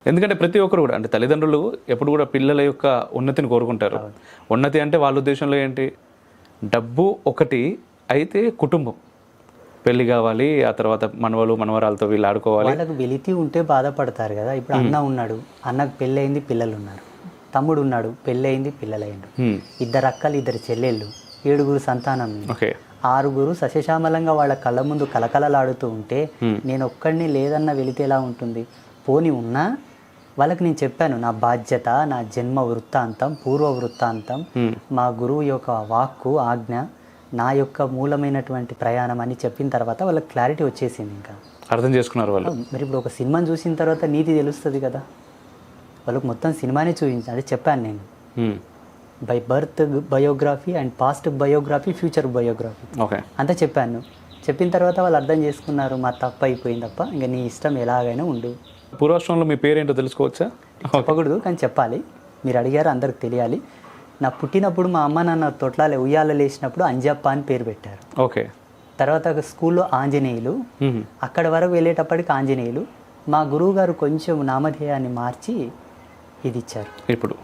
ఎందుకంటే ప్రతి ఒక్కరు కూడా అంటే తల్లిదండ్రులు ఎప్పుడు కూడా పిల్లల యొక్క ఉన్నతిని కోరుకుంటారు. ఉన్నతి అంటే వాళ్ళ ఉద్దేశంలో ఏంటి, డబ్బు ఒకటి అయితే కుటుంబం పెళ్లి కావాలి, ఆ తర్వాత మనవలు మనవరాలతో వీళ్ళు ఆడుకోవాలి. వాళ్ళకు వెలితి ఉంటే బాధపడతారు కదా. ఇప్పుడు అన్న ఉన్నాడు, అన్నకు పెళ్ళయింది, పిల్లలు ఉన్నారు. తమ్ముడు ఉన్నాడు, పెళ్ళయింది, పిల్లలయ్యిండు. ఇద్దరు అక్కలు, ఇద్దరు చెల్లెళ్ళు, 7 సంతానం. ఓకే, 6 సస్యశ్యామలంగా వాళ్ళ కళ్ళ ముందు కలకలలాడుతూ ఉంటే నేను ఒక్కడిని లేదన్న వెలితి ఎలా ఉంటుంది? పోని ఉన్నా వాళ్ళకి నేను చెప్పాను నా బాధ్యత, నా జన్మ వృత్తాంతం, పూర్వ వృత్తాంతం, మా గురువు యొక్క వాక్కు ఆజ్ఞ, నా యొక్క మూలమైనటువంటి ప్రయాణం అని చెప్పిన తర్వాత వాళ్ళకి క్లారిటీ వచ్చేసింది. ఇంకా అర్థం చేసుకున్నారు వాళ్ళు. మరి ఇప్పుడు ఒక సినిమాని చూసిన తర్వాత నీతి తెలుస్తుంది కదా. వాళ్ళకి మొత్తం సినిమానే చూపించాను, అది చెప్పాను నేను. By birth biography and past biography, future biography okay అంతా చెప్పాను. చెప్పిన తర్వాత వాళ్ళు అర్థం చేసుకున్నారు, మా తప్పు అయిపోయింది తప్ప, ఇంకా నీ ఇష్టం ఎలాగైనా ఉండు. పూర్వాశ్రమంలో మీ పేరేంటో తెలుసుకోవచ్చా? చెప్పకూడదు కానీ చెప్పాలి, మీరు అడిగారు, అందరికి తెలియాలి. నా పుట్టినప్పుడు మా అమ్మ నాన్న తొట్లాలే ఉయ్యాల లేచినప్పుడు అంజప్ప అని పేరు పెట్టారు. ఓకే, తర్వాత స్కూల్లో ఆంజనేయులు, అక్కడ వరకు వెళ్ళేటప్పటికి ఆంజనేయులు. మా గురువు గారు కొంచెం నామధేయాన్ని మార్చి ఇది ఇచ్చారు. ఇప్పుడు